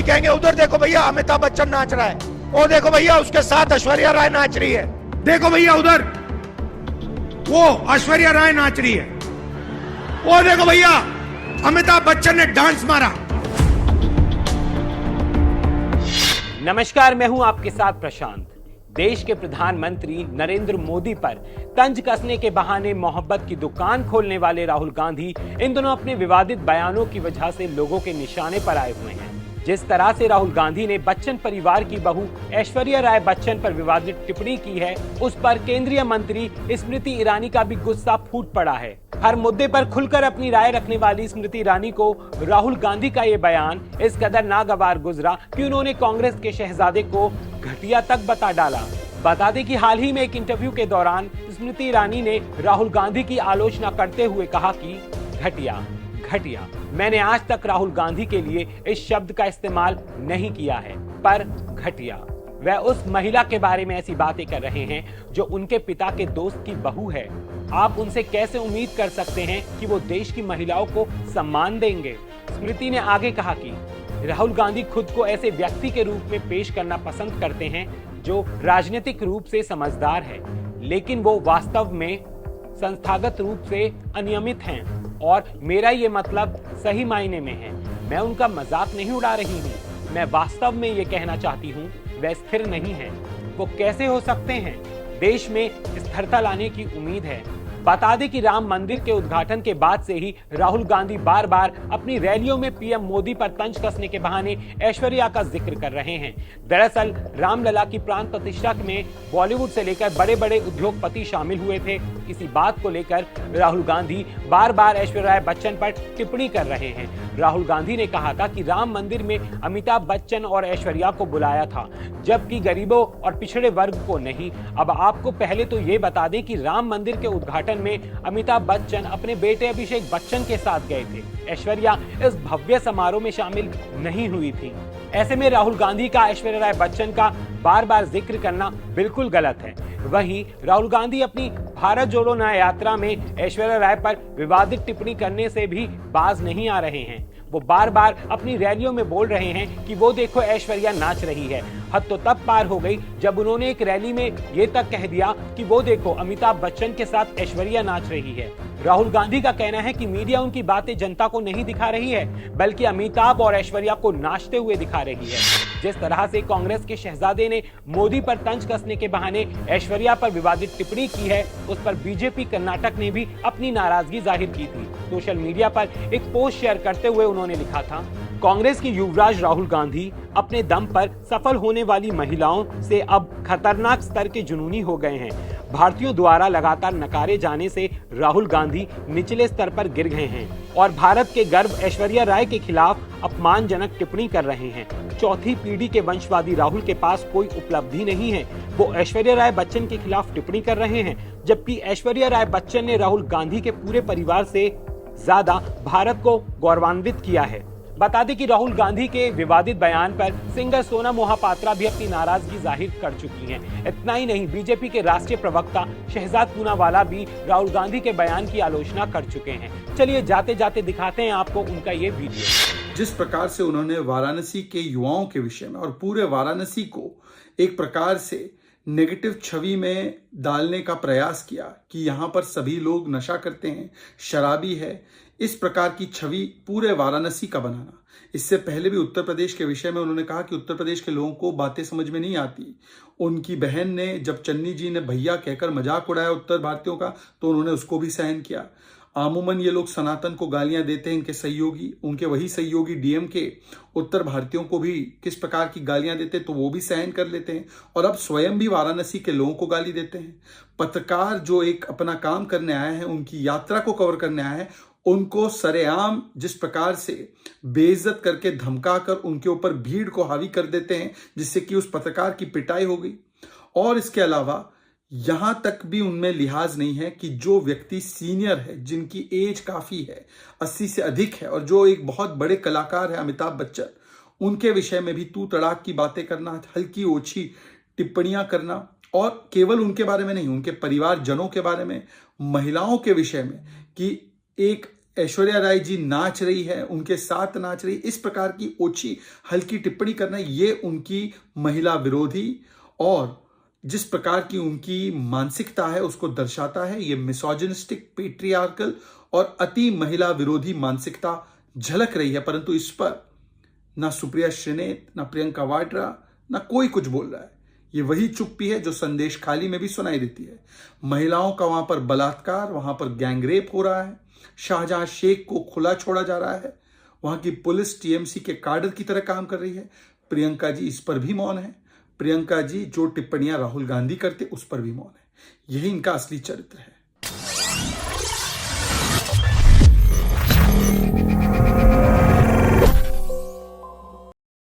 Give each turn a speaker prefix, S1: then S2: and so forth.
S1: कभी कहेंगे उधर देखो भैया अमिताभ बच्चन नाच रहा है, वो देखो भैया उसके साथ ऐश्वर्या राय नाच रही है, देखो भैया उधर वो ऐश्वर्या राय नाच रही है, वो देखो भैया अमिताभ बच्चन ने डांस मारा।
S2: नमस्कार, मैं हूं आपके साथ प्रशांत। देश के प्रधानमंत्री नरेंद्र मोदी पर तंज कसने के बहाने मोहब्बत की दुकान खोलने वाले राहुल गांधी इन दिनों अपने विवादित बयानों की वजह से लोगों के निशाने पर आए हुए हैं। जिस तरह से राहुल गांधी ने बच्चन परिवार की बहू ऐश्वर्या राय बच्चन पर विवादित टिप्पणी की है, उस पर केंद्रीय मंत्री स्मृति ईरानी का भी गुस्सा फूट पड़ा है। हर मुद्दे पर खुलकर अपनी राय रखने वाली स्मृति ईरानी को राहुल गांधी का ये बयान इस कदर नागवार गुजरा कि उन्होंने कांग्रेस के शहजादे को घटिया तक बता डाला। बता दें कि हाल ही में एक इंटरव्यू के दौरान स्मृति ईरानी ने राहुल गांधी की आलोचना करते हुए कहा कि घटिया घटिया। मैंने आज तक राहुल गांधी के लिए इस शब्द का इस्तेमाल नहीं किया है, पर घटिया। वह उस महिला के बारे में ऐसी बातें कर रहे हैं जो उनके पिता के दोस्त की बहू है। आप उनसे कैसे उम्मीद कर सकते हैं कि वो देश की महिलाओं को सम्मान देंगे? स्मृति ने आगे कहा कि राहुल गांधी खुद को ऐसे व्यक्ति के रूप में पेश करना पसंद करते हैं जो राजनीतिक रूप से समझदार है, लेकिन वो वास्तव में संस्थागत रूप से अनियमित हैं, और मेरा ये मतलब सही मायने में है। मैं उनका मजाक नहीं उड़ा रही हूँ, मैं वास्तव में ये कहना चाहती हूँ वह स्थिर नहीं है। वो कैसे हो सकते हैं? देश में स्थिरता लाने की उम्मीद है। बता दें कि राम मंदिर के उद्घाटन के बाद से ही राहुल गांधी बार बार अपनी रैलियों में पीएम मोदी पर तंज कसने के बहाने ऐश्वर्या का जिक्र कर रहे हैं। दरअसल रामलला की प्राण प्रतिष्ठा में बॉलीवुड से लेकर बड़े बड़े उद्योगपति शामिल हुए थे। इसी बात को लेकर राहुल गांधी बार बार ऐश्वर्या राय बच्चन पर टिप्पणी कर रहे हैं। राहुल गांधी ने कहा था कि राम मंदिर में अमिताभ बच्चन और ऐश्वर्या को बुलाया था, जबकि गरीबों और पिछड़े वर्ग को नहीं। अब आपको पहले तो ये बता दें कि राम मंदिर के उद्घाटन में अमिताभ बच्चन अपने बेटे अभिषेक बच्चन के साथ गए थे। ऐश्वर्या इस भव्य समारोह में शामिल नहीं हुई थी। ऐसे में राहुल गांधी का ऐश्वर्या राय बच्चन का बार बार जिक्र करना बिल्कुल गलत है। वहीं राहुल गांधी अपनी भारत जोड़ो न्याय यात्रा में ऐश्वर्या राय पर विवादित टिप्पणी करने से भी बाज नहीं आ रहे हैं। वो बार बार अपनी रैलियों में बोल रहे हैं कि वो देखो ऐश्वर्या नाच रही है। हद तो तब पार हो गई जब उन्होंने एक रैली में ये तक कह दिया कि वो देखो अमिताभ बच्चन के साथ ऐश्वर्या नाच रही है। राहुल गांधी का कहना है कि मीडिया उनकी बातें जनता को नहीं दिखा रही है, बल्कि अमिताभ और ऐश्वर्या को नाचते हुए दिखा रही है। जिस तरह से कांग्रेस के शहजादे ने मोदी पर तंज कसने के बहाने ऐश्वर्या पर विवादित टिप्पणी की है, उस पर बीजेपी कर्नाटक ने भी अपनी नाराजगी जाहिर की थी। सोशल मीडिया पर एक पोस्ट शेयर करते हुए उन्होंने लिखा था, कांग्रेस के युवराज राहुल गांधी अपने दम पर सफल होने वाली महिलाओं से अब खतरनाक स्तर के जुनूनी हो गए हैं। भारतीयों द्वारा लगातार नकारे जाने से राहुल गांधी निचले स्तर पर गिर गए हैं और भारत के गर्व ऐश्वर्या राय के खिलाफ अपमानजनक टिप्पणी कर रहे हैं। चौथी पीढ़ी के वंशवादी राहुल के पास कोई उपलब्धि नहीं है, वो ऐश्वर्या राय बच्चन के खिलाफ टिप्पणी कर रहे हैं, जबकि ऐश्वर्या राय बच्चन ने राहुल गांधी के पूरे परिवार से ज्यादा भारत को गौरवान्वित किया है। बता दें कि राहुल गांधी के विवादित बयान पर सिंगर सोनम मोहपात्रा भी अपनी नाराजगी जाहिर कर चुकी हैं। इतना ही नहीं, बीजेपी के राष्ट्रीय प्रवक्ता शहजाद पूनावाला भी राहुल गांधी के बयान की आलोचना कर चुके हैं। चलिए जाते जाते दिखाते हैं आपको उनका ये वीडियो।
S3: जिस प्रकार से उन्होंने वाराणसी के युवाओं के विषय में और पूरे वाराणसी को एक प्रकार से नेगेटिव छवि में डालने का प्रयास किया कि यहाँ पर सभी लोग नशा करते हैं, शराबी है, इस प्रकार की छवि पूरे वाराणसी का बनाना। इससे पहले भी उत्तर प्रदेश के विषय में उन्होंने कहा कि उत्तर प्रदेश के लोगों को बातें समझ में नहीं आती। उनकी बहन ने जब चन्नी जी ने भैया कहकर मजाक उड़ाया उत्तर भारतीयों का, तो उन्होंने उसको भी सहन किया। आमूमन ये लोग सनातन को गालियां देते हैं, इनके सहयोगी, उनके वही सहयोगी डीएम के उत्तर भारतीयों को भी किस प्रकार की गालियां देते, तो वो भी सहन कर लेते हैं और अब स्वयं भी वाराणसी के लोगों को गाली देते हैं। पत्रकार जो एक अपना काम करने आए हैं, उनकी यात्रा को कवर करने आए हैं, उनको सरेआम जिस प्रकार से बेइज्जत करके धमकाकर उनके ऊपर भीड़ को हावी कर देते हैं, जिससे कि उस पत्रकार की पिटाई हो गई। और इसके अलावा यहां तक भी उनमें लिहाज नहीं है कि जो व्यक्ति सीनियर है, जिनकी एज काफी है, 80 से अधिक है, और जो एक बहुत बड़े कलाकार है अमिताभ बच्चन, उनके विषय में भी तू तड़ाक की बातें करना, हल्की ओछी टिप्पणियां करना, और केवल उनके बारे में नहीं, उनके परिवारजनों के बारे में, महिलाओं के विषय में, कि एक ऐश्वर्या राय जी नाच रही है, उनके साथ नाच रही है, इस प्रकार की ओछी हल्की टिप्पणी करना, ये उनकी महिला विरोधी और जिस प्रकार की उनकी मानसिकता है उसको दर्शाता है। ये मिसोजिनिस्टिक, पेट्रियार्कल और अति महिला विरोधी मानसिकता झलक रही है, परंतु इस पर ना सुप्रिया श्रीनेत, ना प्रियंका वाड्रा, ना कोई कुछ बोल रहा है। ये वही चुप्पी है जो संदेश खाली में भी सुनाई देती है। महिलाओं का वहां पर बलात्कार, वहां पर गैंगरेप हो रहा है, शाहजहां शेख को खुला छोड़ा जा रहा है, वहां की पुलिस टीएमसी के काडर की तरह काम कर रही है। प्रियंका जी इस पर भी मौन है। प्रियंका जी जो टिप्पणियां राहुल गांधी करते उस पर भी मौन है। यही इनका असली चरित्र है।